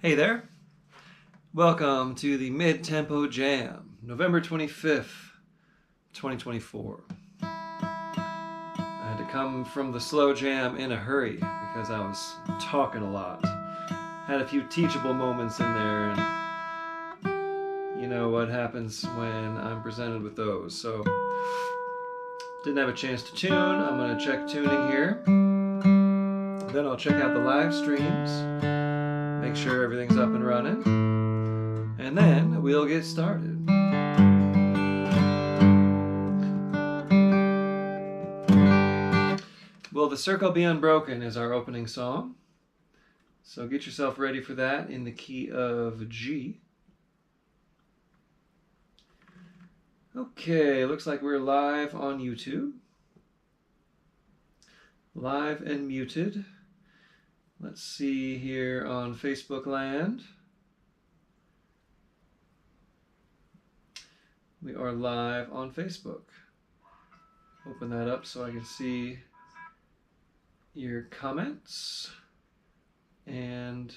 Hey there. Welcome to the Mid-Tempo Jam, November 25th, 2024. I had to come from the slow jam in a hurry because I was talking a lot. Had a few teachable moments in there, and you know what happens when I'm presented with those. So, didn't have a chance to tune. I'm going to check tuning here. Then I'll check out the live streams. Make sure everything's up and running, and then we'll get started. Will the Circle Be Unbroken is our opening song, so get yourself ready for that in the key of G. Okay, looks like we're live on YouTube. Live and muted. Let's see here on Facebook land. We are live on Facebook. Open that up so I can see your comments. And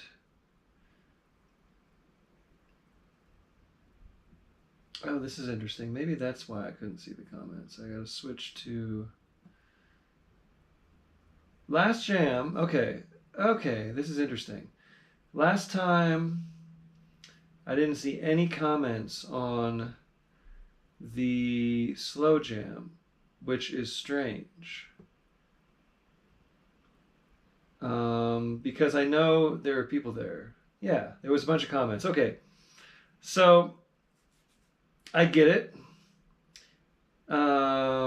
oh, this is interesting. Maybe that's why I couldn't see the comments. I gotta switch to last jam. Okay, this is interesting. Last time, I didn't see any comments on the slow jam, which is strange. Because I know there are people there. Yeah, there was a bunch of comments. Okay, so I get it.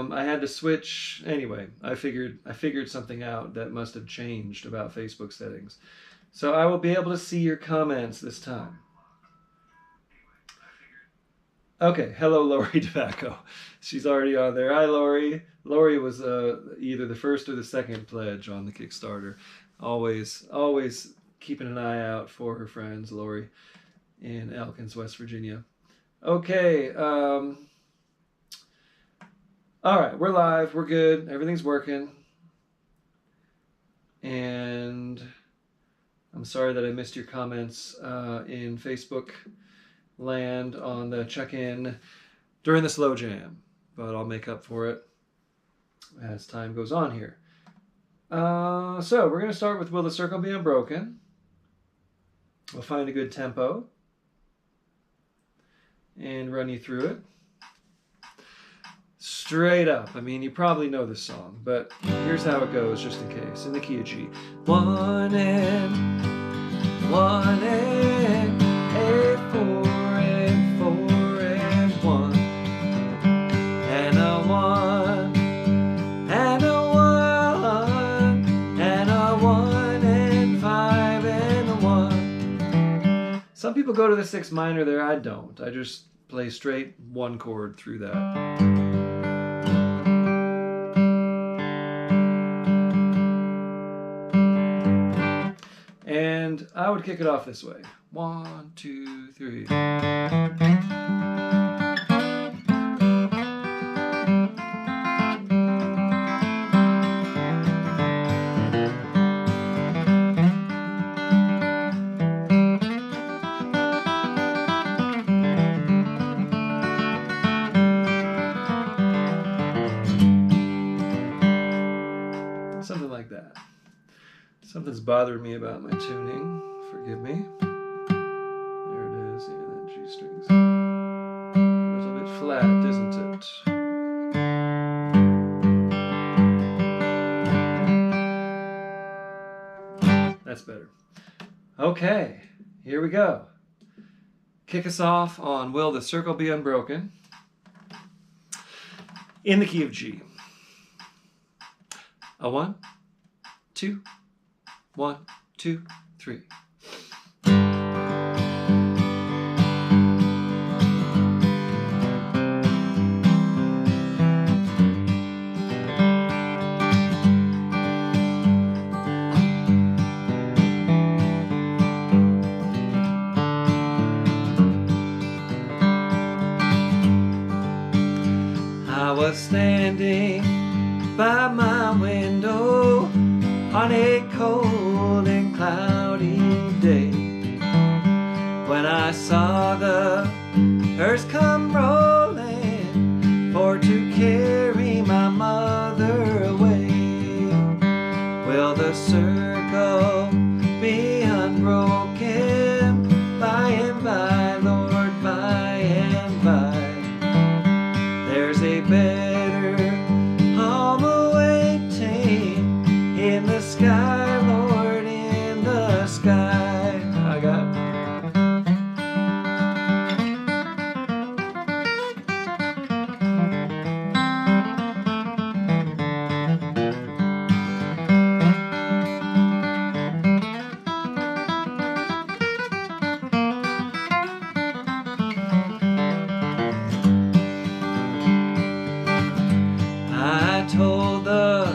I had to switch anyway. I figured something out that must have changed about Facebook settings. So I will be able to see your comments this time. Okay, hello Lori Tobacco. She's already on there. Hi Lori. Lori was either the first or the second pledge on the Kickstarter. Always keeping an eye out for her friends, Lori, in Elkins, West Virginia. Okay, all right, we're live, we're good, everything's working. And I'm sorry that I missed your comments in Facebook land on the check-in during the slow jam, but I'll make up for it as time goes on here. So we're going to start with Will the Circle Be Unbroken? We'll find a good tempo and run you through it. Straight up. I mean, you probably know this song, but here's how it goes just in case. In the key of G. 1 and 1 and A, 4 and 4 and 1 and a 1 and a 1 and a 1 and 5 and a 1. Some people go to the 6 minor there. I don't. I just play straight one chord through that. And I would kick it off this way. 1, 2, 3. Something like that. Something's bothering me about my tuning. Forgive me. There it is. Yeah, that G string's a little bit flat, isn't it? That's better. Okay, here we go. Kick us off on Will the Circle Be Unbroken? In the key of G. A 1, 2, 1, 2, 3. I was standing by my window on a cold and cloudy day. saw the hearse come rolling for to carry my mother away. Will the circle be unbroken by and by, Lord, by and by? There's a better home awaiting in the sky, Lord, in the sky. I got told the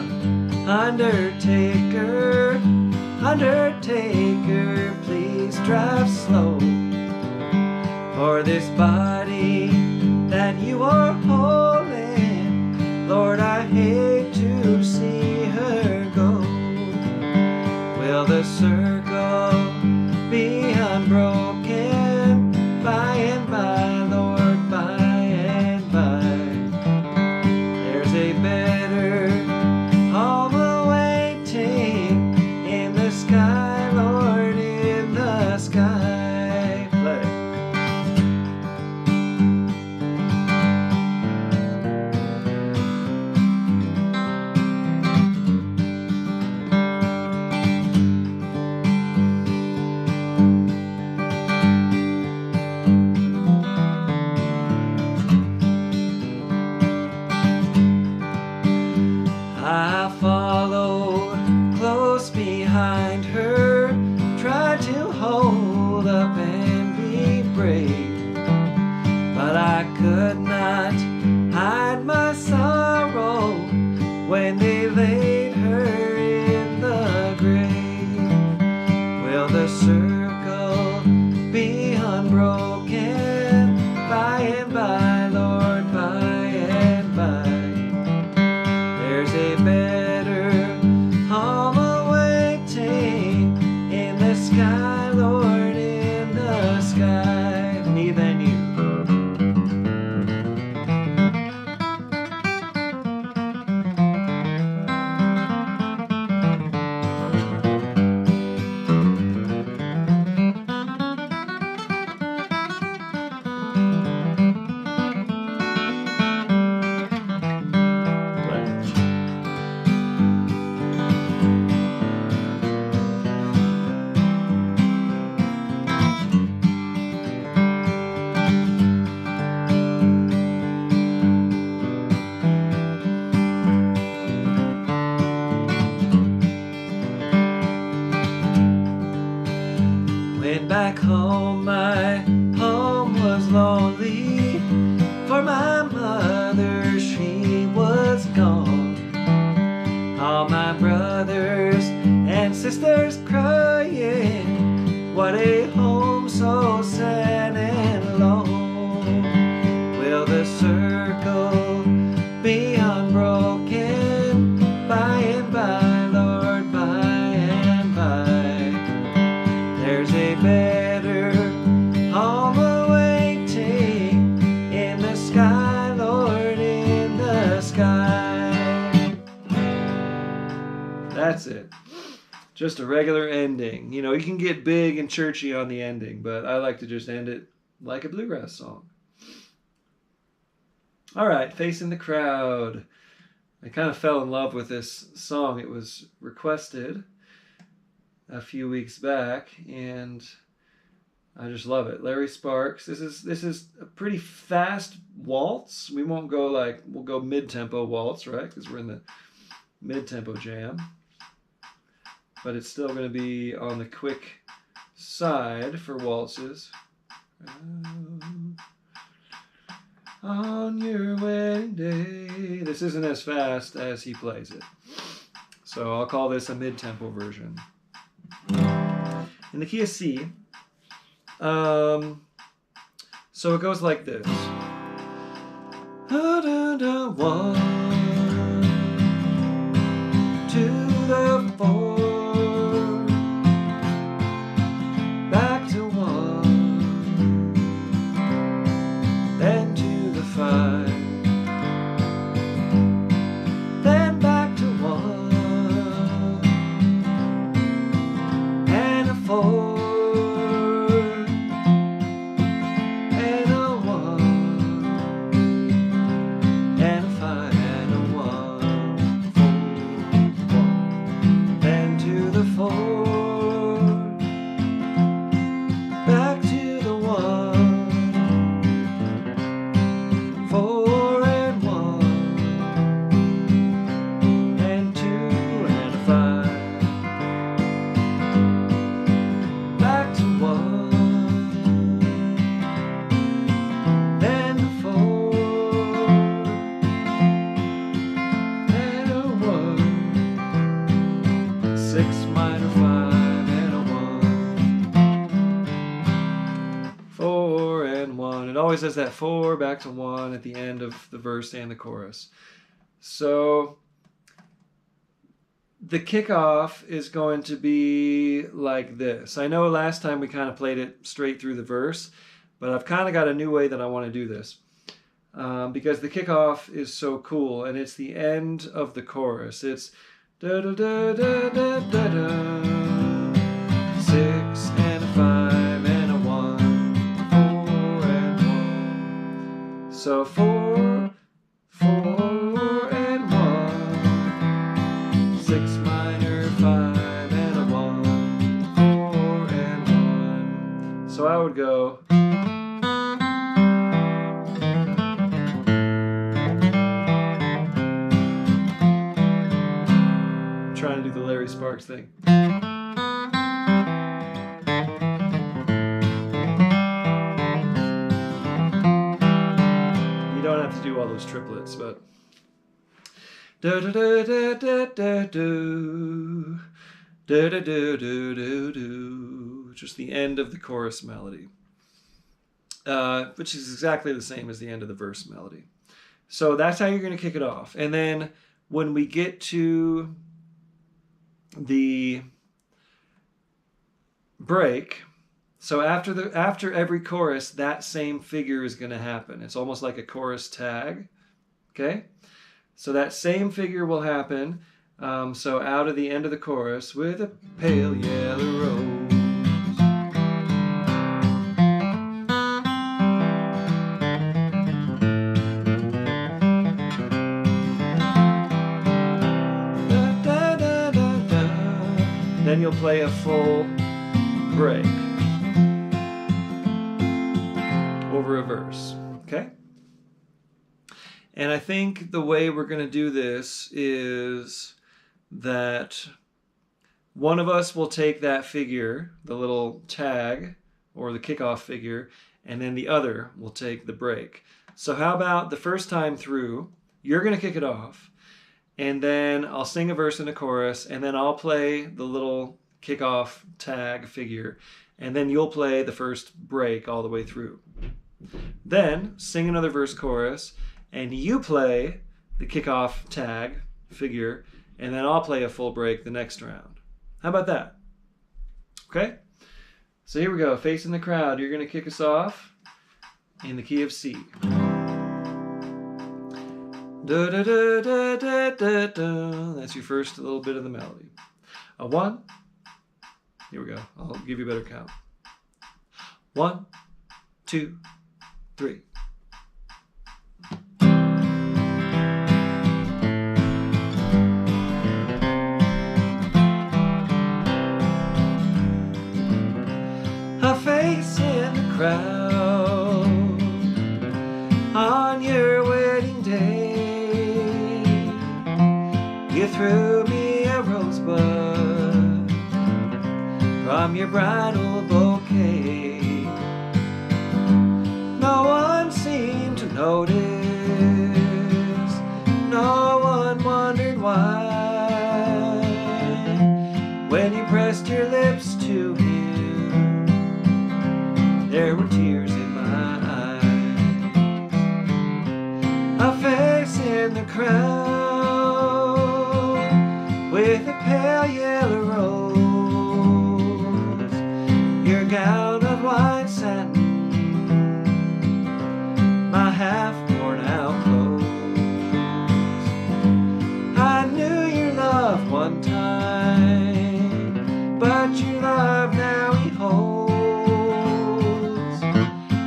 undertaker, undertaker, please drive slow, for this body that you are holding, Lord, I hate to see her go. Will the circle be unbroken by and by, Lord, by and by? There's a better home awaiting in the sky, Lord, in the sky. Play. I followed close behind her, tried to hold up and be brave, but I could not hide my sorrow when they laid her in the grave. Will the circle be unbroken by and by, Lord, by and by? There's a better home awaiting in the sky, Lord, in the sky. Me than you. Went back home, my home was lonely, for my mother, she was gone. All my brothers and sisters crying, what a home so sad and lone. Will the circle be unbroken by and by, Lord, by and by? There's a better home awaiting in the sky, Lord, in the sky. That's it. Just a regular ending. You know, you can get big and churchy on the ending, but I like to just end it like a bluegrass song. All right, Facing the Crowd. I kind of fell in love with this song. It was requested a few weeks back, and I just love it. Larry Sparks. This is a pretty fast waltz. We won't go we'll go mid-tempo waltz, right? Because we're in the mid-tempo jam. But it's still going to be on the quick side for waltzes. On your wedding day. This isn't as fast as he plays it. So I'll call this a mid-tempo version. In the key of C. So it goes like this. One to the four, back to one. always does that 4 back to 1 at the end of the verse and the chorus. So the kickoff is going to be like this. I know last time we kind of played it straight through the verse, but I've kind of got a new way that I want to do this. Because the kickoff is so cool, and it's the end of the chorus. It's da da da da da da da, 6 and a 5 and a 1, 4 and 1. So 4, 4 and 1, 6 minor, 5 and a 1, 4 and 1. So I would go. Trying to do the Larry Sparks thing. You don't have to do all those triplets, but da da da da da da do, da da do do do do. Just the end of the chorus melody, which is exactly the same as the end of the verse melody. So that's how you're going to kick it off, and then when we get to the break, so after every chorus, that same figure is going to happen. It's almost like a chorus tag. Okay, so that same figure will happen. So out of the end of the chorus, with a pale yellow rose. Then you'll play a full break over a verse, okay? And I think the way we're going to do this is that one of us will take that figure, the little tag or the kickoff figure, and then the other will take the break. So how about the first time through, you're going to kick it off, and then I'll sing a verse and a chorus, and then I'll play the little kickoff tag figure, and then you'll play the first break all the way through. Then sing another verse chorus, and you play the kickoff tag figure, and then I'll play a full break the next round. How about that? Okay? So here we go. Facing the crowd, you're going to kick us off in the key of C. Da, da, da, da, da, da, da. That's your first little bit of the melody. A 1. Here we go. I'll give you a better count. 1, 2, 3. A face in the crowd on your wedding day. You threw me a rosebud from your bridal bouquet. No one seemed to notice, no one wondered why. When you pressed your lips to him, there were tears in my eyes. A face in the crowd with a pale yellow rose, your gown of white satin, my half worn out clothes. I knew your love one time, but your love now he holds.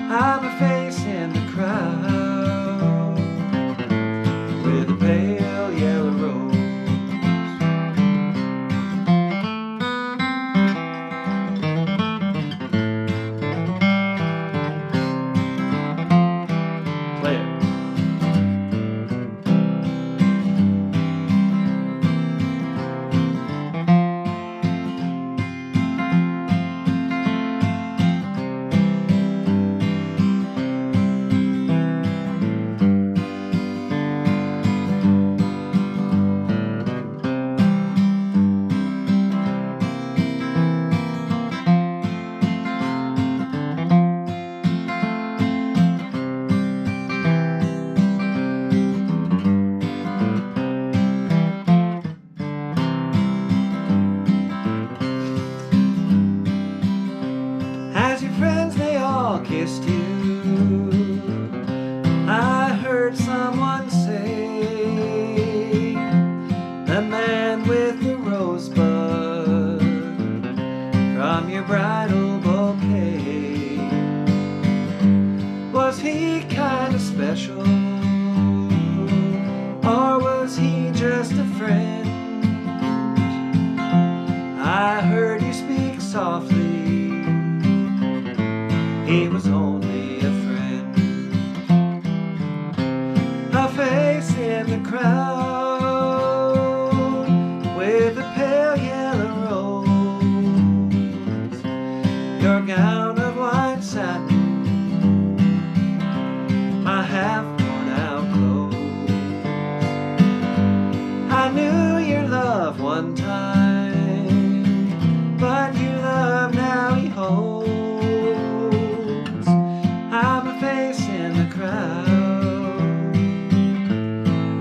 I'm a face in the crowd with a pale my half worn out clothes. I knew your love one time, but your love now he holds. I'm a face in the crowd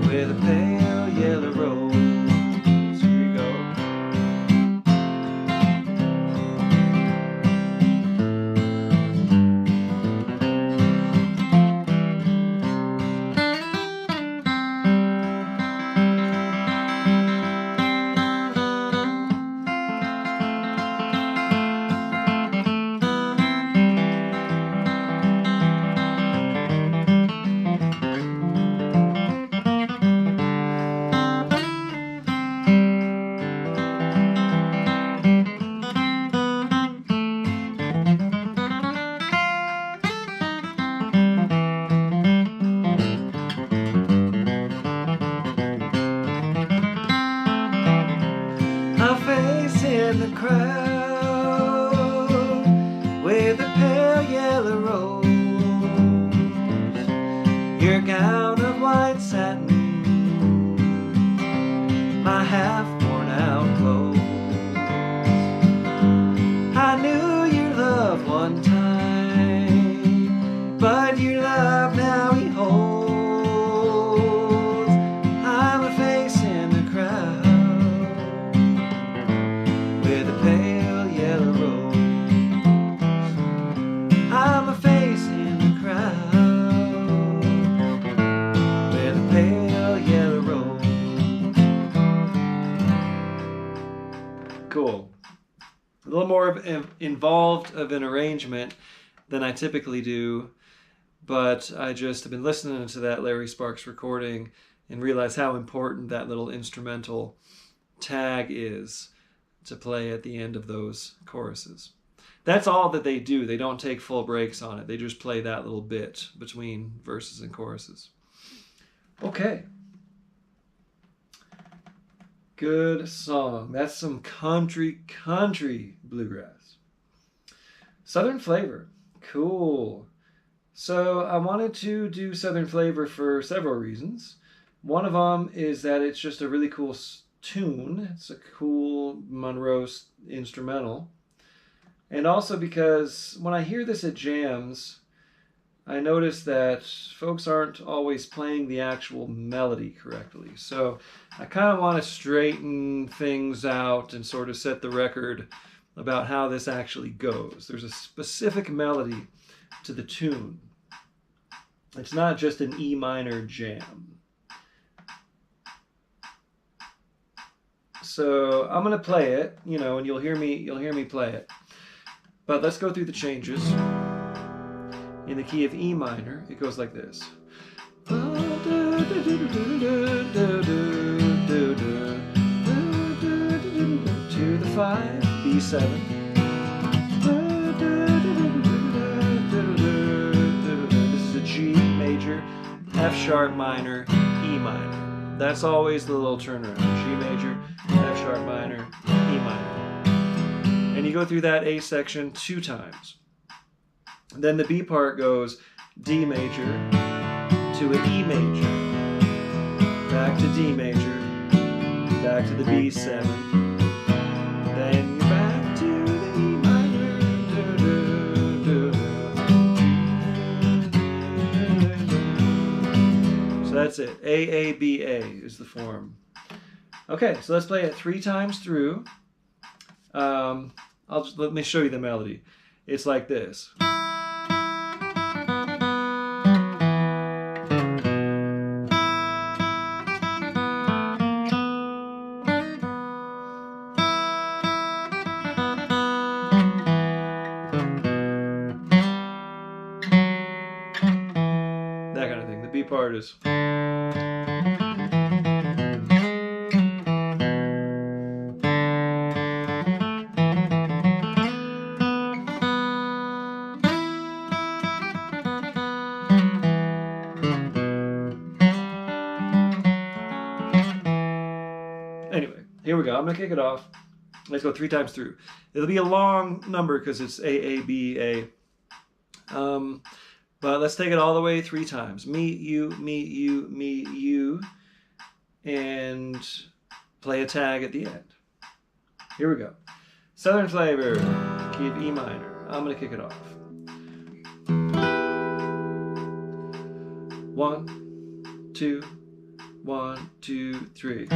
with a pale yellow rose. Here we go. A face in the crowd with a pale yellow rose. Your gown of white satin, my half worn out clothes. I knew your love one time, but your love now he holds. I'm a face in the crowd with a pale yellow rose. I'm a face in the crowd with a pale yellow rose. Cool. A little more involved of an arrangement than I typically do, but I just have been listening to that Larry Sparks recording and realized how important that little instrumental tag is to play at the end of those choruses. That's all that they do. They don't take full breaks on it. They just play that little bit between verses and choruses. Okay. Good song. That's some country bluegrass. Southern flavor. Cool. So I wanted to do Southern flavor for several reasons. One of them is that it's just a really cool tune. It's a cool Monroe instrumental. And also because when I hear this at jams, I notice that folks aren't always playing the actual melody correctly. So I kind of want to straighten things out and sort of set the record about how this actually goes. There's a specific melody to the tune. It's not just an E minor jam. So I'm going to play it, and you'll hear me play it. But let's go through the changes. In the key of E minor, it goes like this. To the 5, B7. This is a G major, F sharp minor, E minor. That's always the little turnaround. G major, F sharp minor, E minor. And you go through that A section 2 times. Then the B part goes D major to an E major, back to D major, back to the B7, then you're back to the E minor. So that's it. A, B, A is the form. Okay, so let's play it 3 times through. Let me show you the melody. It's like this. That kind of thing. The B part is. Anyway, here we go. I'm going to kick it off. Let's go 3 times through. It'll be a long number because it's A, A, B, A. But But let's take it all the way 3 times. Me, you, and play a tag at the end. Here we go. Southern Flavor, key of E minor. I'm gonna kick it off. 1, 2, 1, 2, 3.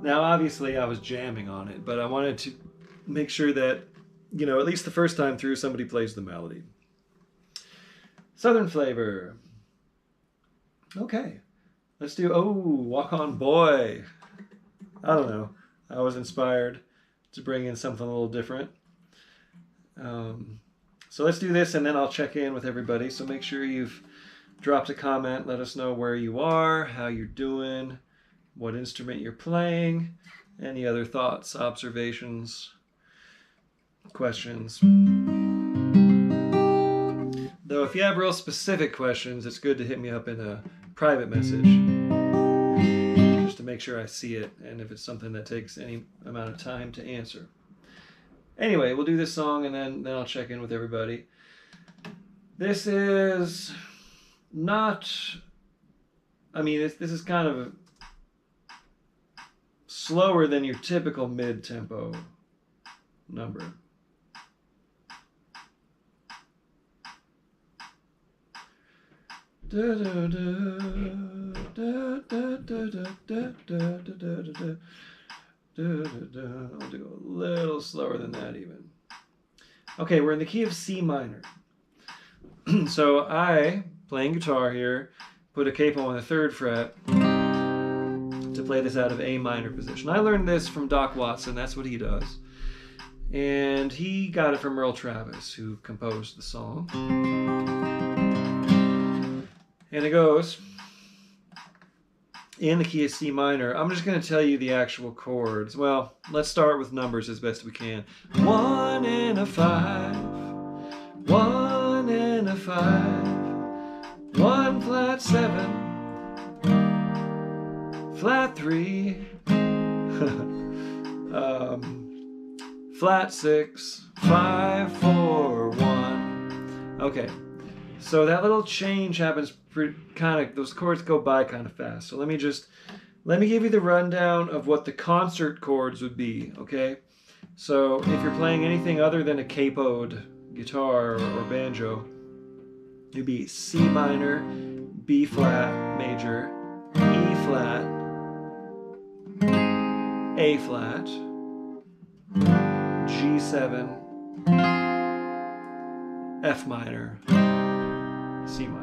Now, obviously, I was jamming on it, but I wanted to make sure that, you know, at least the first time through, somebody plays the melody. Southern flavor. Okay. Let's do, Walk On Boy. I don't know. I was inspired to bring in something a little different. So let's do this, and then I'll check in with everybody. So make sure you've dropped a comment. Let us know where you are, how you're doing, what instrument you're playing, any other thoughts, observations, questions. Though if you have real specific questions, it's good to hit me up in a private message just to make sure I see it, and if it's something that takes any amount of time to answer. Anyway, we'll do this song, and then I'll check in with everybody. This is not, I mean, this is kind of slower than your typical mid-tempo number. I'll do a little slower than that even. Okay, we're in the key of C minor. So I, playing guitar here, put a capo on the 3rd fret to play this out of A minor position. I learned this from Doc Watson, that's what he does. And he got it from Earl Travis, who composed the song. And it goes in the key of C minor. I'm just going to tell you the actual chords. Well, let's start with numbers as best we can. 1 and a 5, 1 and a 5, 1 flat 7, flat 3, flat 6, 5, 4, 1. Okay, so that little change happens those chords go by kind of fast. So let me give you the rundown of what the concert chords would be, okay? So if you're playing anything other than a capoed guitar or banjo, it'd be C minor, B flat major, E flat, A flat, G7, F minor, C minor.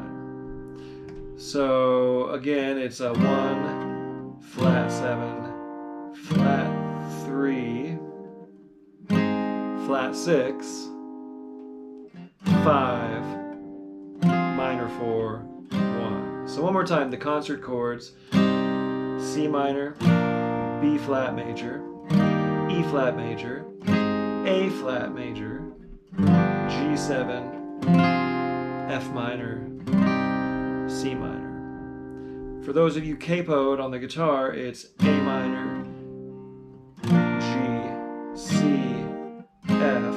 So again, it's a 1, flat 7, flat 3, flat 6, 5, minor 4, 1. So one more time, the concert chords: C minor, B flat major, E flat major, A flat major, G7, F minor, C minor. For those of you capoed on the guitar, it's A minor, G, C, F,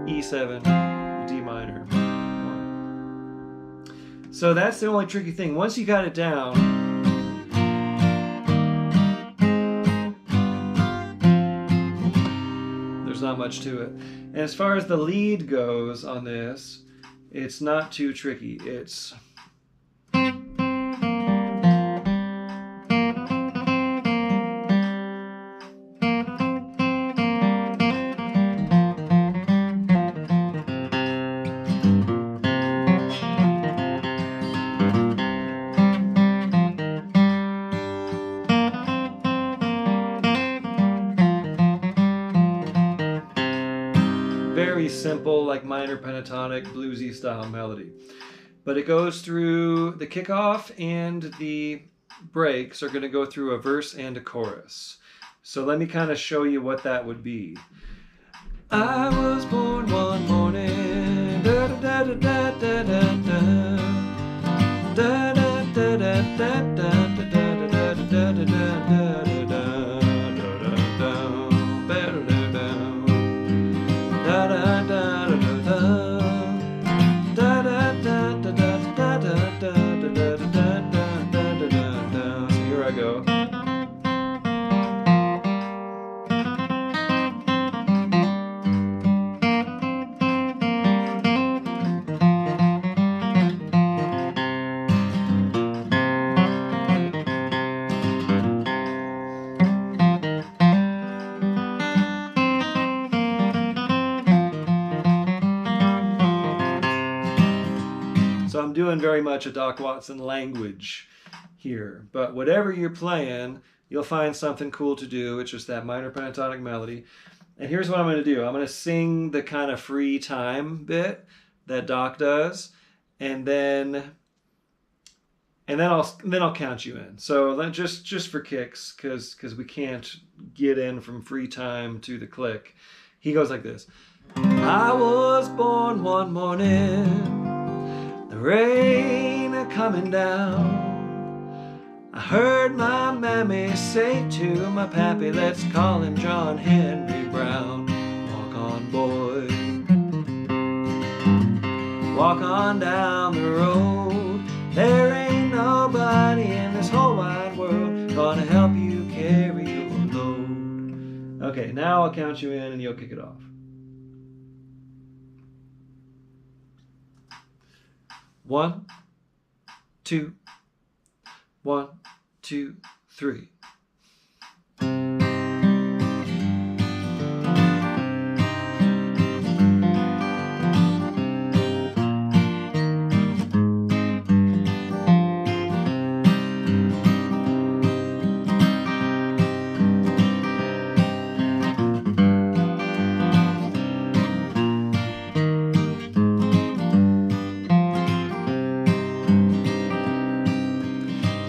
E7, D minor, 1. So that's the only tricky thing. Once you got it down, there's not much to it. And as far as the lead goes on this, it's not too tricky. It's very simple, like minor pentatonic, bluesy style melody. But it goes through the kickoff, and the breaks are going to go through a verse and a chorus. So let me kind of show you what that would be. I was born one morning, da da da da da da da da da da da da da da da da da. very much a Doc Watson language here, but whatever you're playing, you'll find something cool to do. It's just that minor pentatonic melody. And here's what I'm going to do. I'm going to sing the kind of free time bit that Doc does, and then I'll count you in. So just for kicks, because we can't get in from free time to the click. He goes like this. I was born one morning, the rain a-coming down. I heard my mammy say to my pappy, let's call him John Henry Brown. Walk on, boy, walk on down the road. There ain't nobody in this whole wide world gonna help you carry your load. Okay, now I'll count you in and you'll kick it off. 1, 2, 1, 2, 3.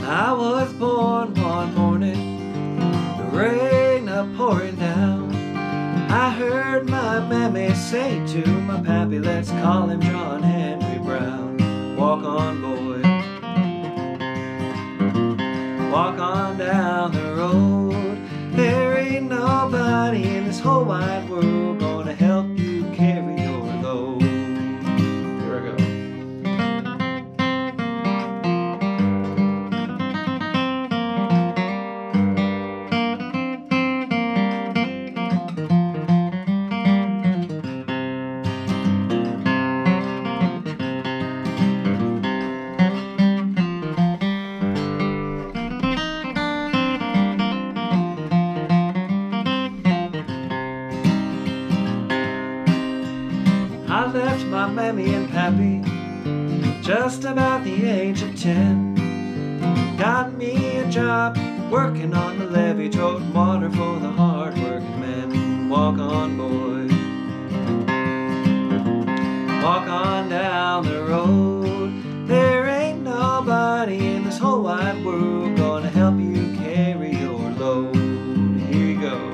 I was born one morning, the rain a-pouring down. I heard my mammy say to my pappy, let's call him John Henry Brown. Walk on, boy, walk on down the road. There ain't nobody in this whole wide world gonna help you carry your load. Here I go. I left my mammy and pappy just about the age of 10. Got me a job working on the levee, toting water for the hard-working men. Walk on, boy, walk on down the road. There ain't nobody in this whole wide world gonna help you carry your load. Here you go.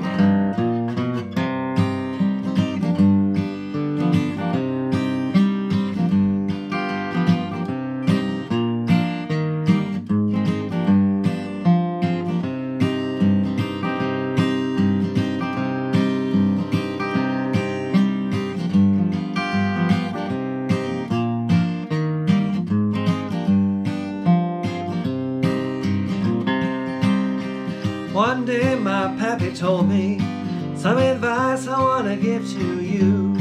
One day my pappy told me some advice I want to give to you.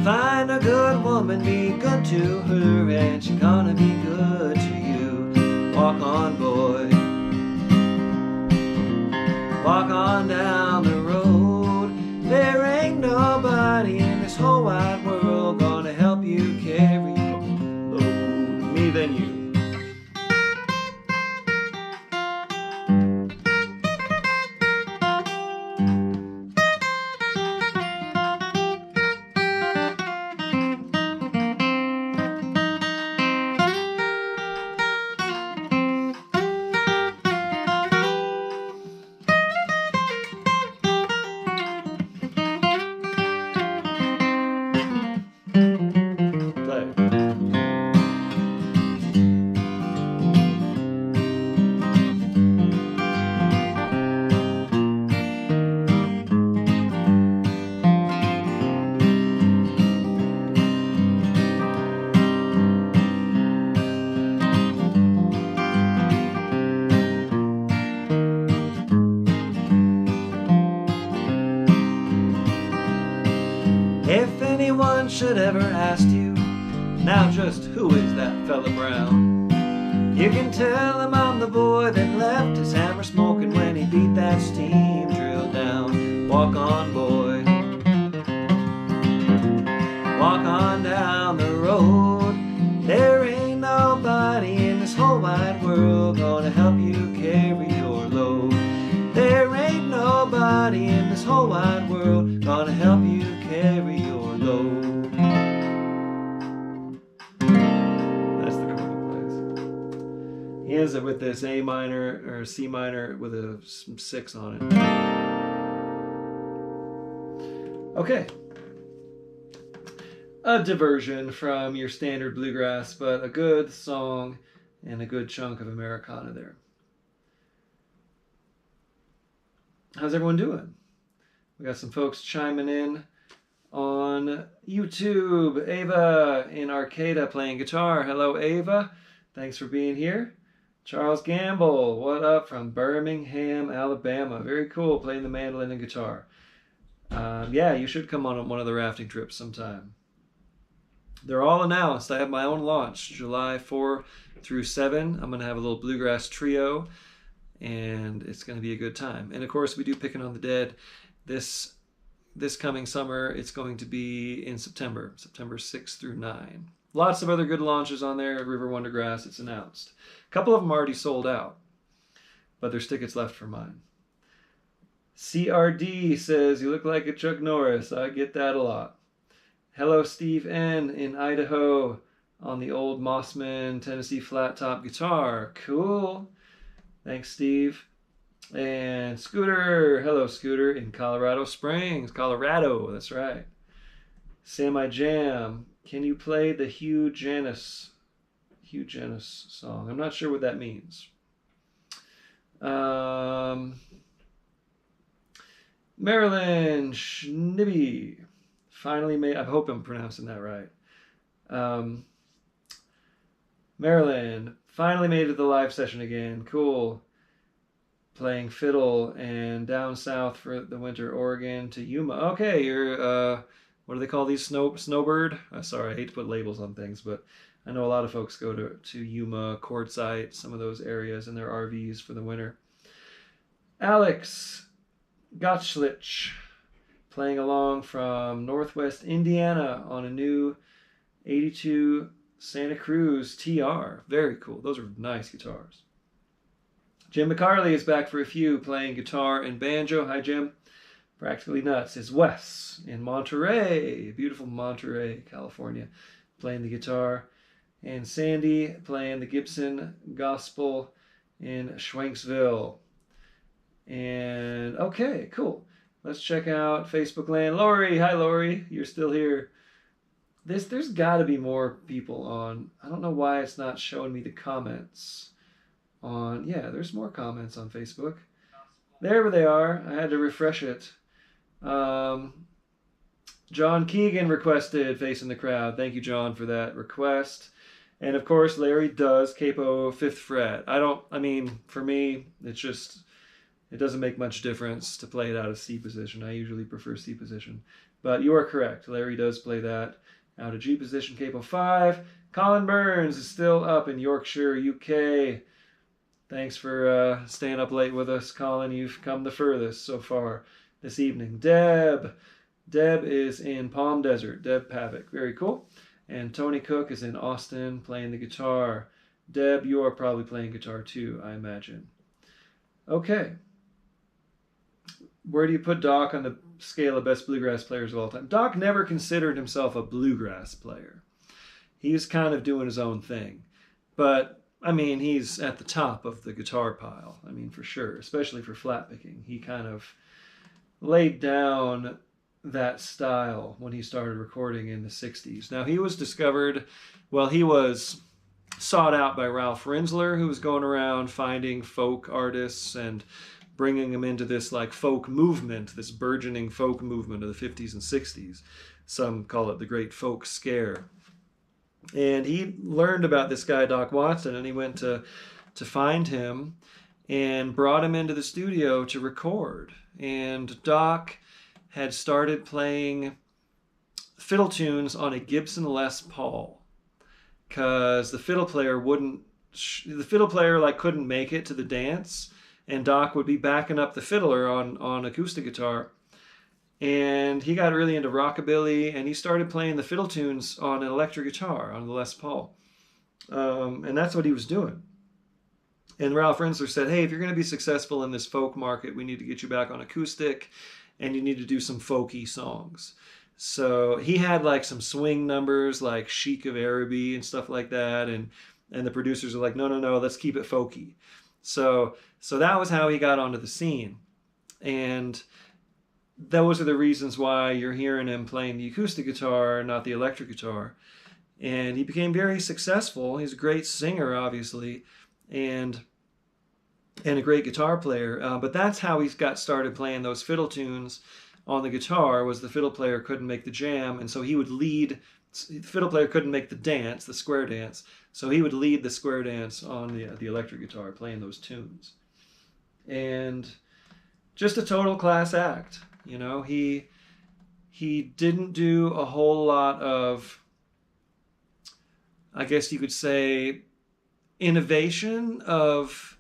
Find a good woman, be good to her, and she's gonna be good to you. Walk on, boy, walk on down the road. There ain't nobody in this whole wide world gonna help you carry your load. Me than you. If anyone should ever ask you, now just who is that fella Brown? You can tell him I'm the boy that left his hammer smoking when he beat that steam drill down. Walk on, boy, walk on down the road. There ain't no nobody in this whole wide world gonna help you carry your load. That's the chord he plays. He ends it with this A minor or C minor with a 6 on it. Okay. A diversion from your standard bluegrass, but a good song and a good chunk of Americana there. How's everyone doing? We got some folks chiming in on YouTube. Ava in Arcata playing guitar. Hello, Ava. Thanks for being here. Charles Gamble, what up from Birmingham, Alabama. Very cool, playing the mandolin and guitar. Yeah, you should come on one of the rafting trips sometime. They're all announced. I have my own launch, July 4 through 7. I'm going to have a little bluegrass trio, and it's going to be a good time. And of course, we do Picking on the Dead. This coming summer, it's going to be in September 6 through 9. Lots of other good launches on there. River Wondergrass, it's announced. A couple of them already sold out, but there's tickets left for mine. CRD says, you look like a Chuck Norris. I get that a lot. Hello, Steve N. in Idaho on the old Mossman Tennessee flat top guitar. Cool. Thanks, Steve. And Scooter. Hello, Scooter in Colorado Springs. Colorado, that's right. Semi Jam. Can you play the Hugh Janis song? I'm not sure what that means. Marilyn Schnibby. Finally made, I hope I'm pronouncing that right. Marilyn, finally made it to the live session again. Cool. Playing fiddle and down south for the winter, Oregon to Yuma. Okay, you're, what do they call these? Snowbird? Sorry, I hate to put labels on things, but I know a lot of folks go to Yuma, Quartzsite, some of those areas in their RVs for the winter. Alex Gottschlich, playing along from Northwest Indiana on a new 82 Santa Cruz TR. Very cool. Those are nice guitars. Jim McCarley is back for a few, playing guitar and banjo. Hi, Jim. Practically Nuts is Wes in Monterey, beautiful Monterey, California, playing the guitar. And Sandy playing the Gibson Gospel in Schwenksville. And okay, cool. Let's check out Facebook land. Lori, hi Lori, you're still here. There's got to be more people on. I don't know why it's not showing me the comments on. Yeah, there's more comments on Facebook. There they are. I had to refresh it. John Keegan requested Facing the Crowd. Thank you, John, for that request. And of course, Larry does capo 5th fret. For me, it's just, it doesn't make much difference to play it out of C position. I usually prefer C position. But you are correct. Larry does play that out of G position, capo 5. Colin Burns is still up in Yorkshire, UK. Thanks for staying up late with us, Colin. You've come the furthest so far this evening. Deb is in Palm Desert. Deb Pavick. Very cool. And Tony Cook is in Austin playing the guitar. Deb, you are probably playing guitar too, I imagine. Okay. Where do you put Doc on the scale of best bluegrass players of all time? Doc never considered himself a bluegrass player. He was kind of doing his own thing. But, he's at the top of the guitar pile. For sure. Especially for flat picking. He kind of laid down that style when he started recording in the 60s. Now, he was sought out by Ralph Rinsler, who was going around finding folk artists and bringing them into this folk movement, this burgeoning folk movement of the 50s and 60s. Some call it the Great Folk Scare. And he learned about this guy, Doc Watson, and he went to find him and brought him into the studio to record. And Doc had started playing fiddle tunes on a Gibson Les Paul because the fiddle player couldn't make it to the dance, and Doc would be backing up the fiddler on acoustic guitar. And he got really into rockabilly, and he started playing the fiddle tunes on an electric guitar, on the Les Paul. And that's what he was doing. And Ralph Rinsler said, hey, if you're going to be successful in this folk market, we need to get you back on acoustic, and you need to do some folky songs. So he had like some swing numbers like Chic of Araby and stuff like that. And the producers are like, no, let's keep it folky. So that was how he got onto the scene. And those are the reasons why you're hearing him playing the acoustic guitar, not the electric guitar. And he became very successful. He's a great singer, obviously, and a great guitar player. But that's how he got started playing those fiddle tunes on the guitar, was the fiddle player couldn't make the jam, and so he would lead. The fiddle player couldn't make the dance, the square dance, so he would lead the square dance on the electric guitar, playing those tunes. And just a total class act. You know, he didn't do a whole lot of, I guess you could say, innovation of,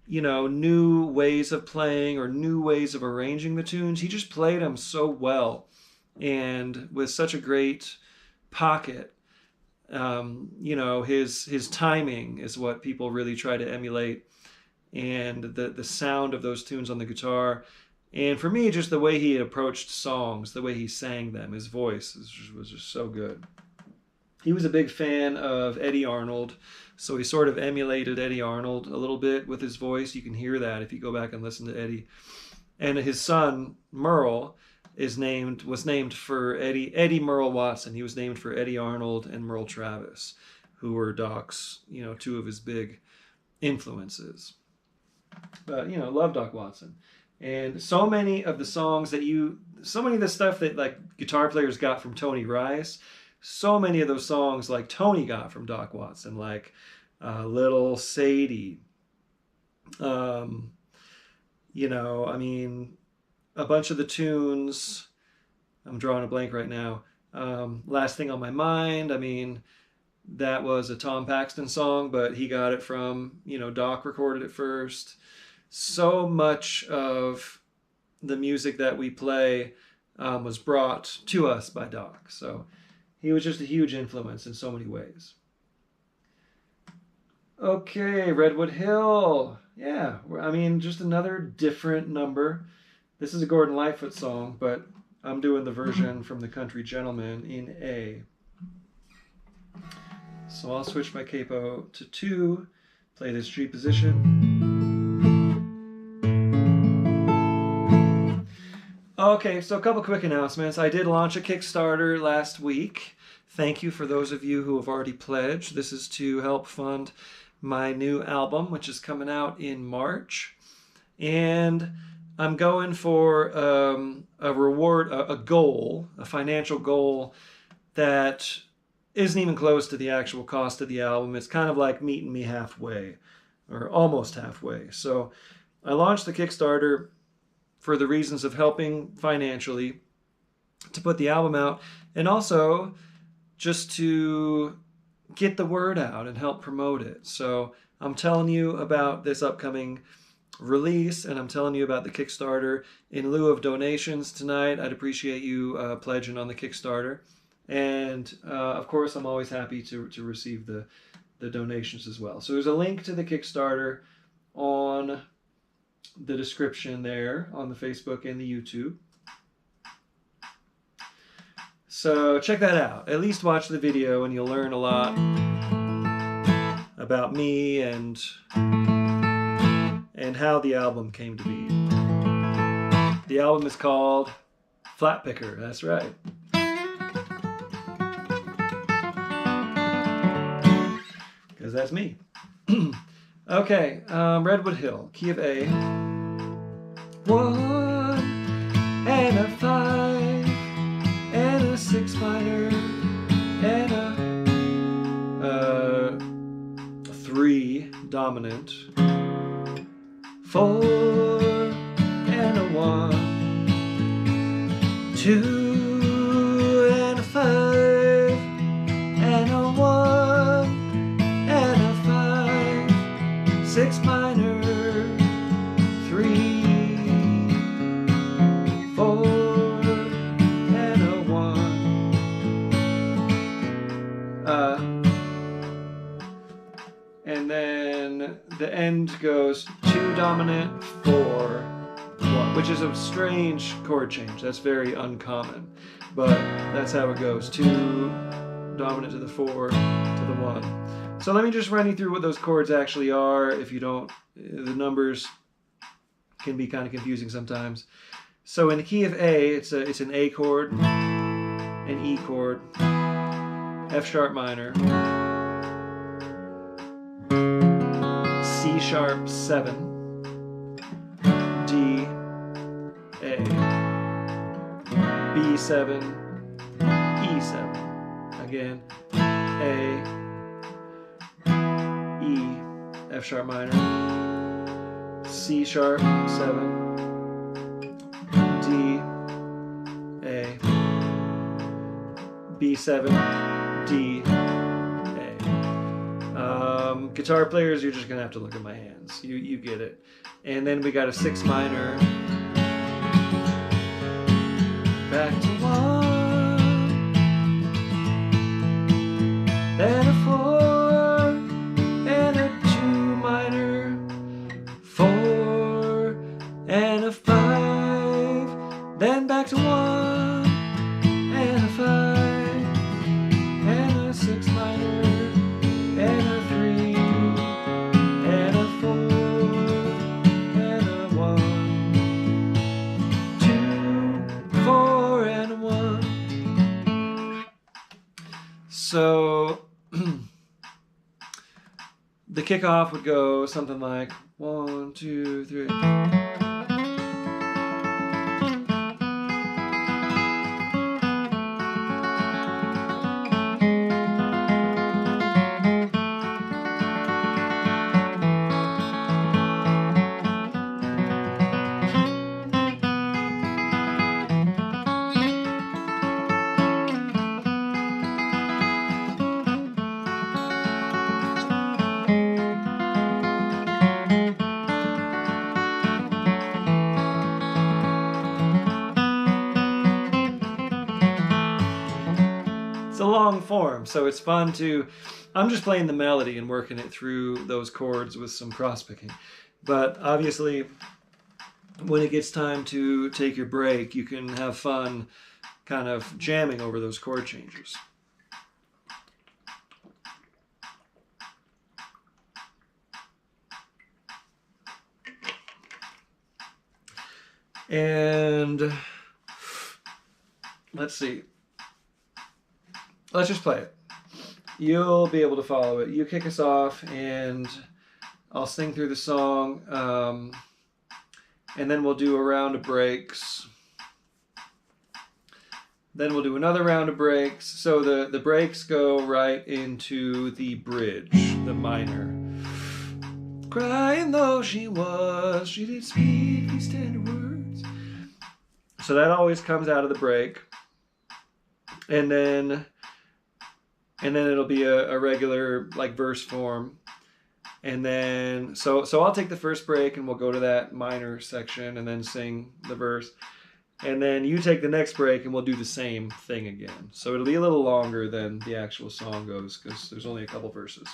you know, new ways of playing or new ways of arranging the tunes. He just played them so well and with such a great pocket. You know, his timing is what people really try to emulate, and the sound of those tunes on the guitar. And for me, just the way he approached songs, the way he sang them, his voice was just so good. He was a big fan of Eddie Arnold, so he sort of emulated Eddie Arnold a little bit with his voice. You can hear that if you go back and listen to Eddie. And his son, Merle, was named for Eddie Merle Watson. He was named for Eddie Arnold and Merle Travis, who were Doc's, you know, two of his big influences. But, you know, love Doc Watson. And so many of the songs so many of the stuff that like guitar players got from Tony Rice, so many of those songs like Tony got from Doc Watson, like Little Sadie. You know, I mean, a bunch of the tunes, I'm drawing a blank right now. Last Thing on My Mind, I mean, that was a Tom Paxton song, but he got it from, you know, Doc recorded it first. So much of the music that we play was brought to us by Doc. So he was just a huge influence in so many ways. Okay, Redwood Hill. Yeah, I mean, just another different number. This is a Gordon Lightfoot song, but I'm doing the version from the Country Gentleman in A. So I'll switch my capo to 2, play this G position. Okay, so a couple quick announcements. I did launch a Kickstarter last week. Thank you for those of you who have already pledged. This is to help fund my new album, which is coming out in March. And I'm going for a reward, a goal, a financial goal that isn't even close to the actual cost of the album. It's kind of like meeting me halfway, or almost halfway. So I launched the Kickstarter for the reasons of helping financially to put the album out, and also just to get the word out and help promote it. So I'm telling you about this upcoming release, and I'm telling you about the Kickstarter in lieu of donations tonight. I'd appreciate you pledging on the Kickstarter. And of course, I'm always happy to receive the donations as well. So there's a link to the Kickstarter on the description there on the Facebook and the YouTube. So check that out. At least watch the video and you'll learn a lot about me and how the album came to be. The album is called Flat Picker, that's right. Because that's me. Okay, Redwood Hill, key of A. 1 and a 5 and a 6 minor and a 3 dominant. 4 and a 1, 2 and a 5 and a 1 and a 5, 6 minor, 3, 4 and a 1. And then the dominant, 4, 1, which is a strange chord change. That's very uncommon, but that's how it goes. 2 dominant to the 4 to the 1. So let me just run you through what those chords actually are. If you don't, the numbers can be kind of confusing sometimes. So in the key of A, it's an A chord, an E chord, F sharp minor, C sharp 7, D, A, B7, E7, again, A, E, F sharp minor, C sharp 7, D, A, B7, D, A. Guitar players, you're just gonna have to look at my hands. You get it. And then we got a 6 minor. Back to 1. Then a 4 and a 2 minor. 4 and a 5. Then back to 1 and a 5. And a 6 minor. And a 3. And a 4. And a 1. 2, 4, and a 1. So the kickoff would go something like 1, 2, 3. It's a long form, so it's fun to... I'm just playing the melody and working it through those chords with some cross picking. But obviously, when it gets time to take your break, you can have fun kind of jamming over those chord changes. And let's see. Let's just play it. You'll be able to follow it. You kick us off, and I'll sing through the song, and then we'll do a round of breaks. Then we'll do another round of breaks. So the breaks go right into the bridge, the minor. Crying though she was, she did speak these tender words. So that always comes out of the break. And then it'll be a regular like verse form. And then, so I'll take the first break and we'll go to that minor section and then sing the verse. And then you take the next break and we'll do the same thing again. So it'll be a little longer than the actual song goes because there's only a couple verses.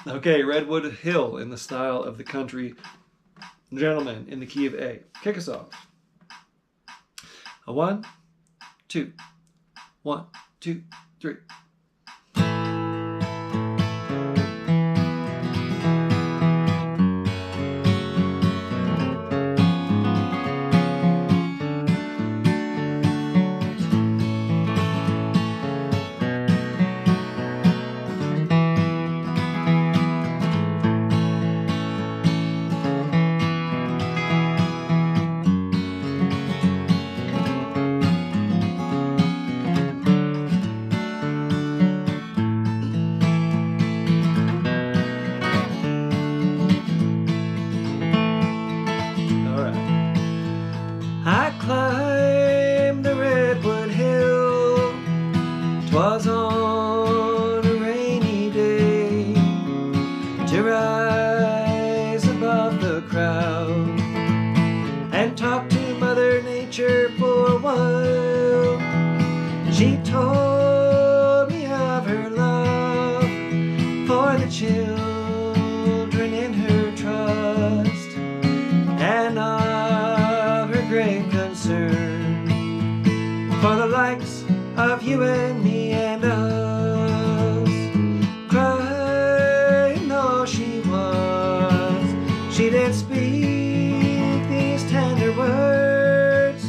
Okay, Redwood Hill in the style of the country gentleman in the key of A. Kick us off. A 1, 2, 1, 2, 3. I climbed the Redwood Hill, 'twas on a rainy day, to rise above the crowd and talk to Mother Nature for a while. She told me of her love for the children in her tribe. you and me and us. Crying though she was, she did speak these tender words.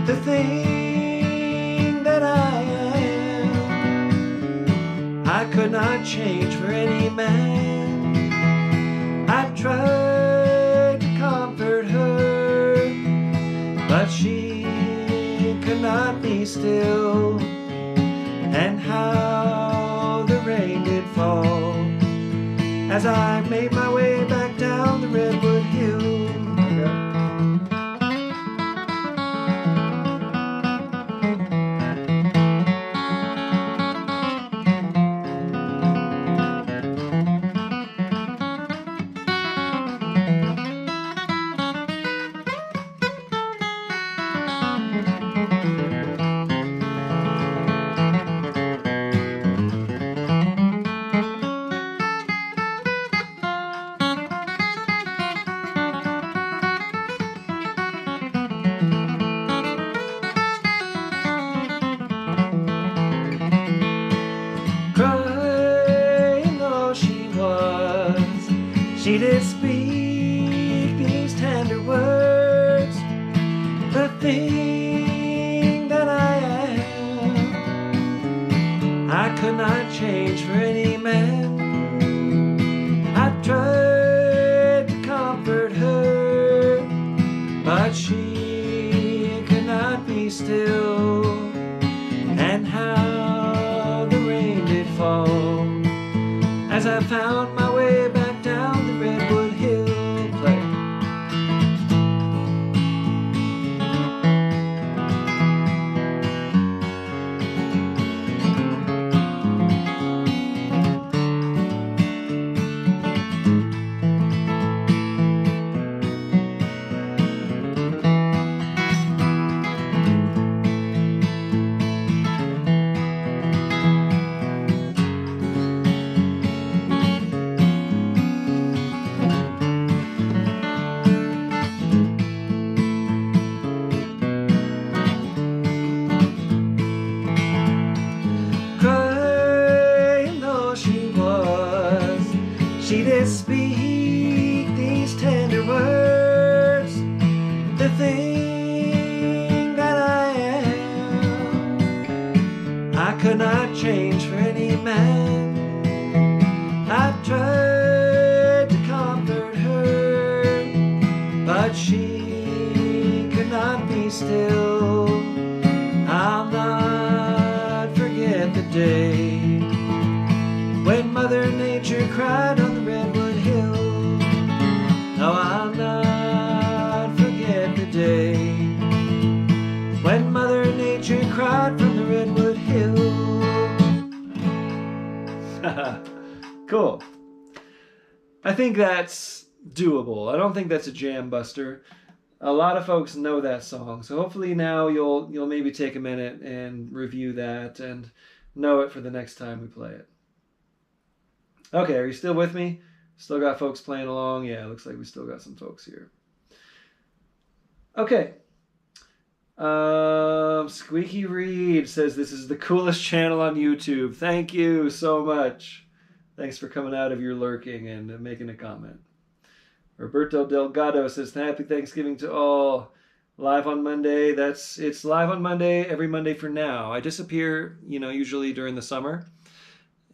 The thing that I am, I could not change for any man. I tried to comfort her, but she could not be still. And how the rain did fall as I made my way back down the Redwood Hill. Crying though she was, she did speak these tender words. The thing that I am, I could not change for any man. I tried to comfort her, but she could not be still. And how the rain did fall as I found my way back down the Redwood Hill. Play. Crying though she was, she did speak these tender words. The thing that I am, I could not change for any man. I tried to comfort her, but she could not be still. I'll not forget the day when Mother Nature cried on the Redwood Hill. No, I'll not forget the day when Mother Nature cried from the Redwood Hill. Cool. I think that's doable. I don't think that's a jam buster. A lot of folks know that song, so hopefully now you'll maybe take a minute and review that and know it for the next time we play it. Okay, are you still with me? Still got folks playing along? Yeah, it looks like we still got some folks here. Okay. Squeaky Reed says this is the coolest channel on YouTube. Thank you so much. Thanks for coming out of your lurking and making a comment. Roberto Delgado says happy Thanksgiving to all. Live on Monday. It's live on Monday, every Monday for now. I disappear, usually during the summer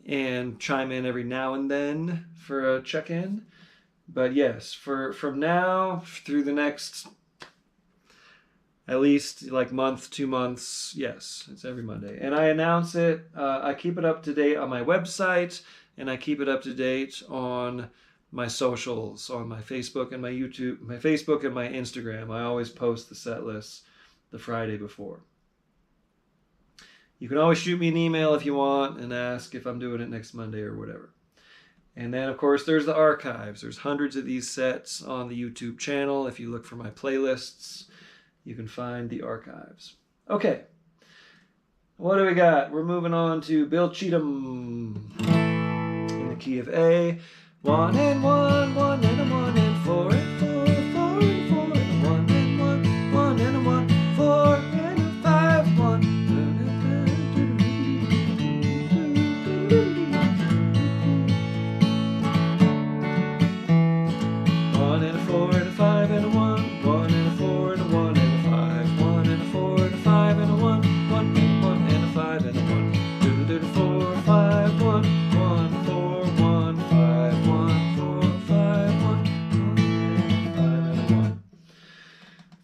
and chime in every now and then for a check-in. But yes, from now through the next at least like month, 2 months, yes, it's every Monday. And I announce it, I keep it up to date on my website, and I keep it up to date on my socials, on my Facebook and my YouTube, my Facebook and my Instagram. I always post the set lists the Friday before. You can always shoot me an email if you want and ask if I'm doing it next Monday or whatever. And then, of course, there's the archives. There's hundreds of these sets on the YouTube channel. If you look for my playlists, you can find the archives. Okay. What do we got? We're moving on to Bill Cheatham in the key of A. 1 and 1, 1 and a 1 and 4 and 4, 4 and 4 and a 1 and 1, 1 and a 1, 4 and a 5, 1.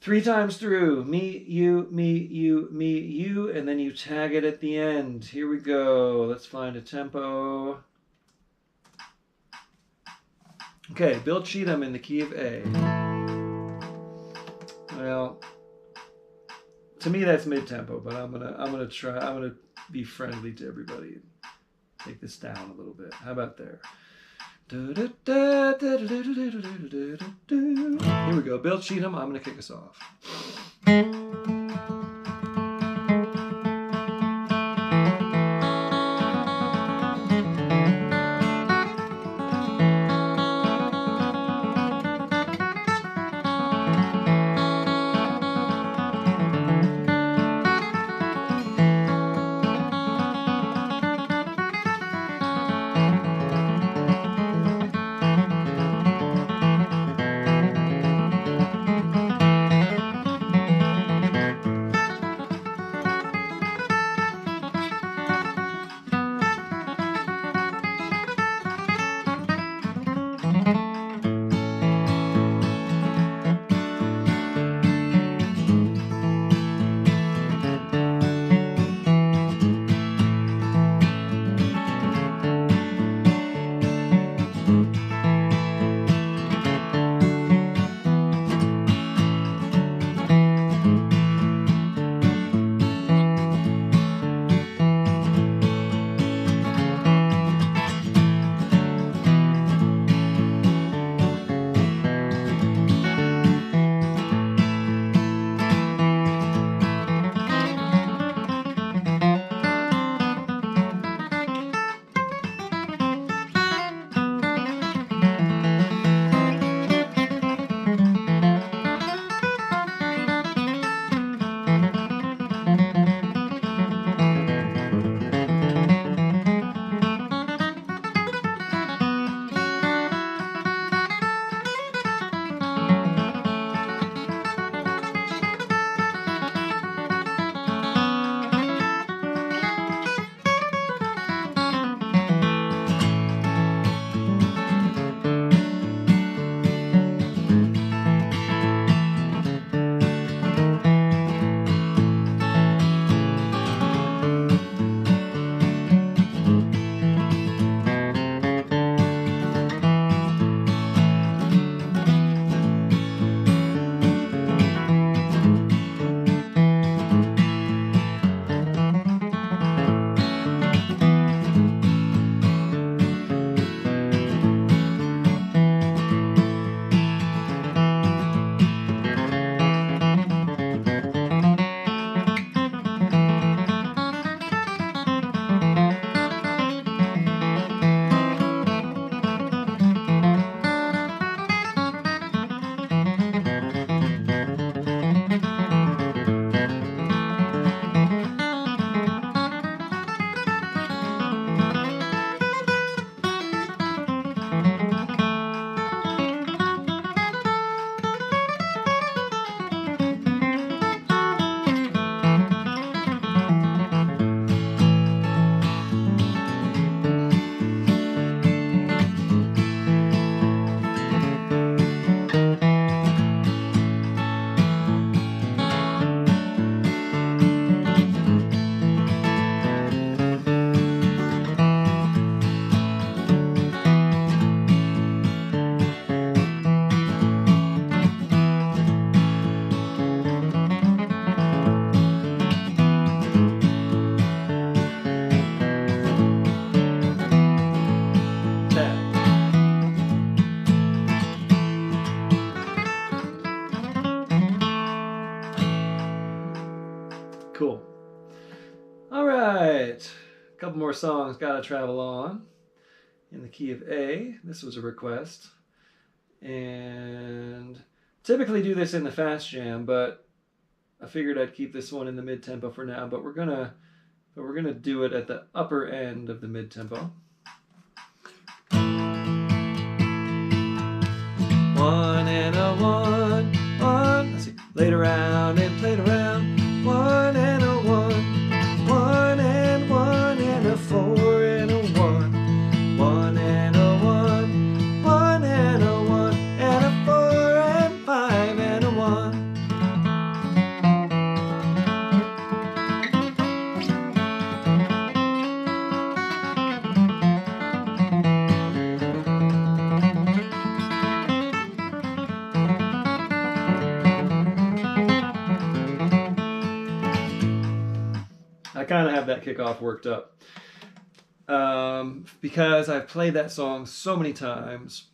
3 times through. Me, you, me, you, me, you, and then you tag it at the end. Here we go. Let's find a tempo. Okay, Bill Cheatham in the key of A. Well, to me that's mid-tempo, but I'm gonna be friendly to everybody and take this down a little bit. How about there? Here we go, Bill Cheatham. I'm gonna kick us off. Cool. All right. A couple more songs, Gotta Travel On, in the key of A. This was a request. And typically do this in the fast jam, but I figured I'd keep this one in the mid-tempo for now, but we're gonna do it at the upper end of the mid-tempo. One and a one, one. Let's see. Played around and played around. One and a one, one and a four and a one. One and a one, one and a one, and a four and five and a one. kind of have that kickoff worked up. Because I've played that song so many times,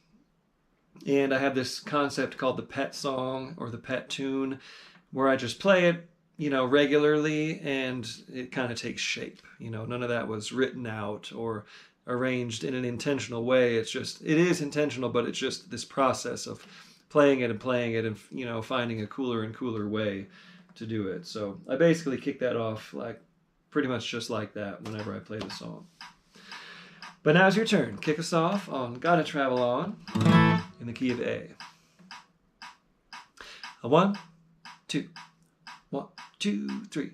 and I have this concept called the pet song or the pet tune, where I just play it, regularly, and it kind of takes shape. None of that was written out or arranged in an intentional way. It is intentional, but it's just this process of playing it and finding a cooler and cooler way to do it. So I basically kick that off like pretty much just like that whenever I play the song. But now's your turn. Kick us off on Gotta Travel On in the key of A. A 1, 2, 1, 2, 3.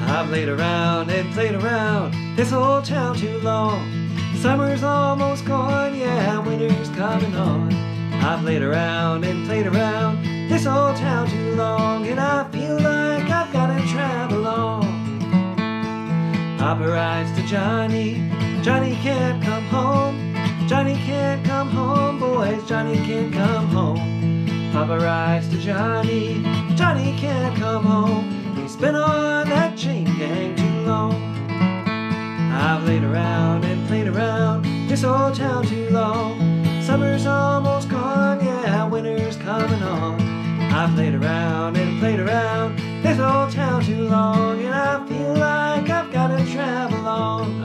I've laid around and played around this whole town too long. Summer's almost gone, yeah, winter's coming on. I've laid around and played around this old town too long, and I feel like I've gotta travel on. Papa writes to Johnny, Johnny can't come home. Johnny can't come home, boys, Johnny can't come home. Papa writes to Johnny, Johnny can't come home. He's been on that chain gang too long. I've laid around and played around this old town too long. Summer's almost gone, yeah, winter's coming on. I've laid around and played around this old town too long, and I feel like I've gotta travel on.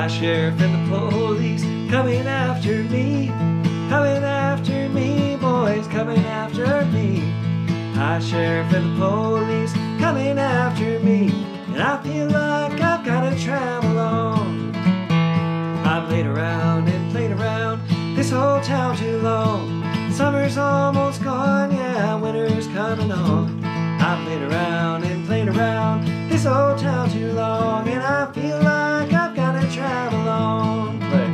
Sheriff and the police coming after me, boys, coming after me. High sheriff and the police coming after me, and I feel like I've gotta travel on. I've laid around and played around this whole town too long. Summer's almost gone, yeah, winter's coming on. I've laid around and played around this old town too long, and I feel like I've gotta travel on. Play.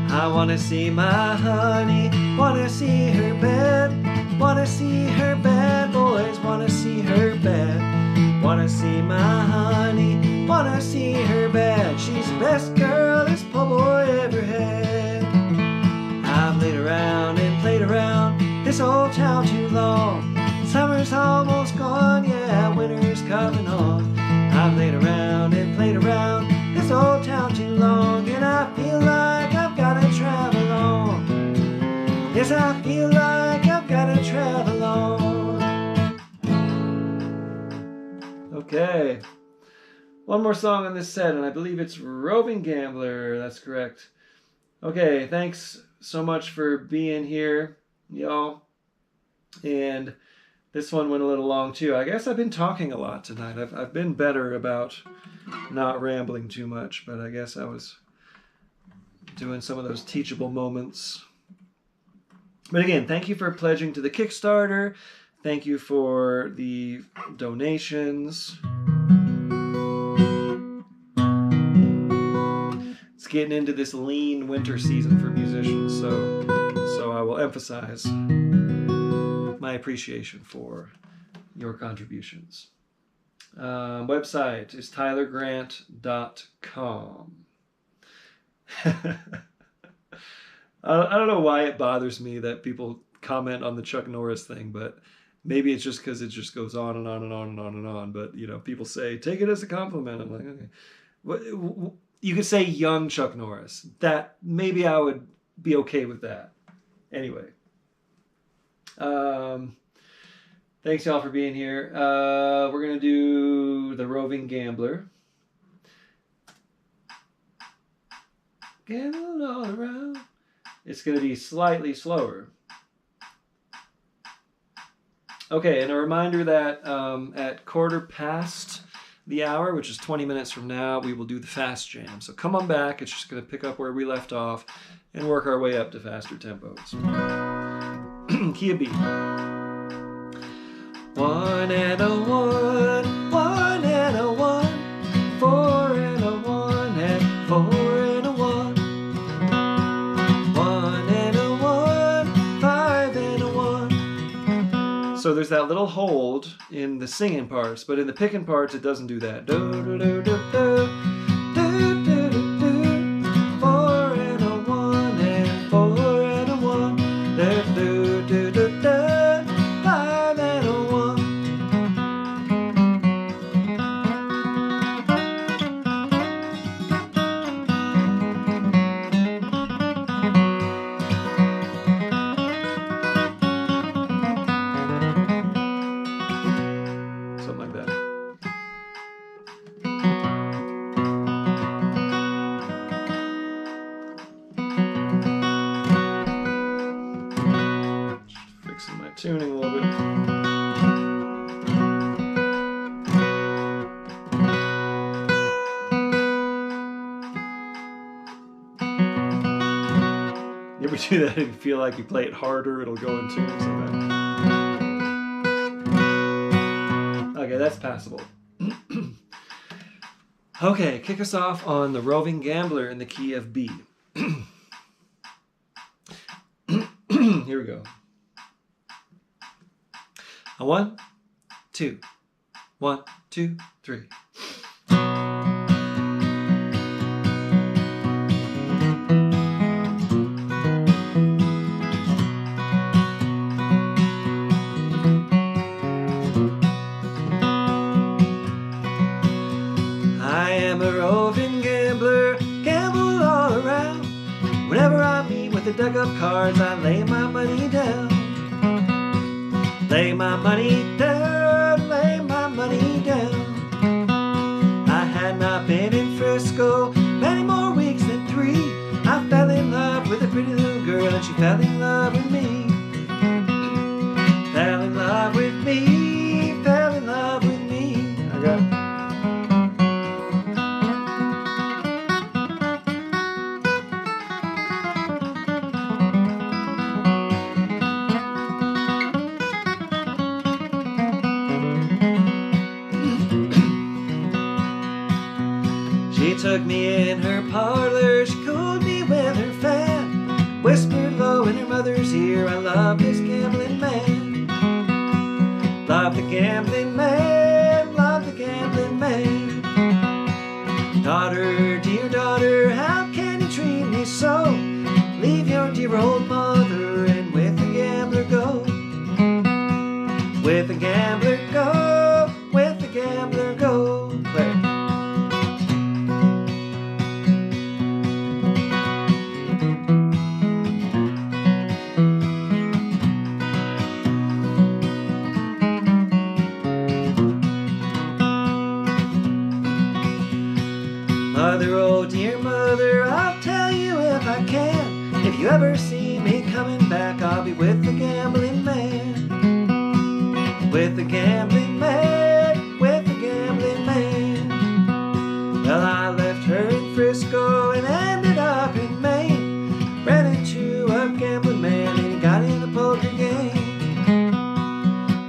I wanna see my honey, wanna see her bed, wanna see her bed, boys, wanna see her bed. Wanna see my honey, wanna see her bed. She's the best girl this poor boy ever had. I've laid around and played around this old town too long. Summer's almost gone, yeah, winter's coming on. I've laid around and played around this old town too long, and I feel like I've gotta travel on. Yes, I feel like I've gotta travel on. Okay, one more song on this set, and I believe it's Roving Gambler. That's correct. Okay, thanks so much for being here, y'all. And this one went a little long too. I guess I've been talking a lot tonight. I've been better about not rambling too much, but I guess I was doing some of those teachable moments. But again, thank you for pledging to the Kickstarter. Thank you for the donations. It's getting into this lean winter season for musicians, so I will emphasize my appreciation for your contributions. Website is tylergrant.com. I don't know why it bothers me that people comment on the Chuck Norris thing, but maybe it's just because it just goes on and on and on and on and on. But, people say, take it as a compliment. I'm like, okay. You could say young Chuck Norris. That, maybe I would be okay with that. Anyway. Thanks, y'all, for being here. We're going to do the Roving Gambler. Gamble all around. It's going to be slightly slower. Okay, and a reminder that at 1/4 the hour, which is 20 minutes from now, we will do the fast jam. So come on back. It's just going to pick up where we left off and work our way up to faster tempos. Key of B. 1 and a 1, 1 and a 1, 4 and a 1 and 4 and a 1, 1 and a 1, 5 and a 1. So there's that little hold in the singing parts, but in the picking parts it doesn't do that. Do, do, do, do, do. 4 and a 1 and 4 and a 1. Do, do, do, do, do. 5 and a 1. Something like that. Fixing my tuning a little bit. You ever do that if you feel like you play it harder, it'll go in tune sometimes? Okay, that's passable. Okay, kick us off on the Roving Gambler in the key of B. Here we go. A 1, 2, 1, 2, 3. I am a roving gambler, gamble all around. Whenever I meet with a deck of cards, I lay my money down. Lay my money down, lay my money down. I had not been in Frisco many more weeks than 3. I fell in love with a pretty little girl and she fell in love with me. Fell in love with me, fell in love with me. I got She took me in her parlor, she cooled me with her fan, whispered low in her mother's ear, I love this gambling man. Love the gambling man, love the gambling man. Daughter, dear daughter, how can you treat me so? Leave your dear old mother and with the gambler go. With the gambler go, with the gambler go. Play. Mother, oh dear mother, I'll tell you if I can. If you ever see me coming back, I'll be with the gambling man. With the gambling man, with the gambling man. Well, I left her in Frisco and ended up in Maine. Ran into a gambling man and he got in a poker game.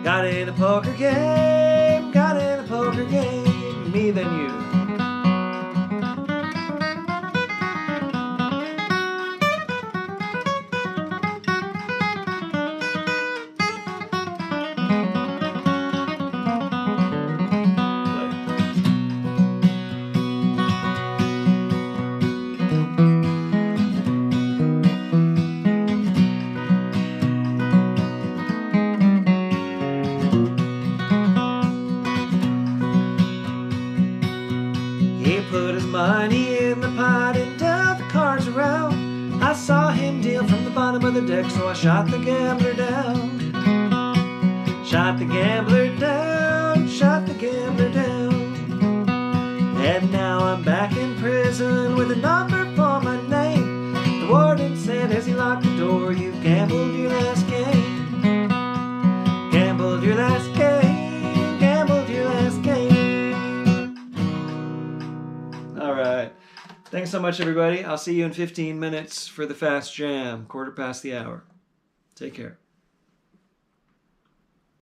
Got in a poker game, got in a poker game. Me then you. He put his money in the pot and dealt the cards around. I saw him deal from the bottom of the deck, so I shot the gambler down. Shot the gambler down, shot the gambler down. And now I'm back in prison with a number for my name. Thanks so much, everybody. I'll see you in 15 minutes for the Fast Jam, 1/4 past the hour. Take care.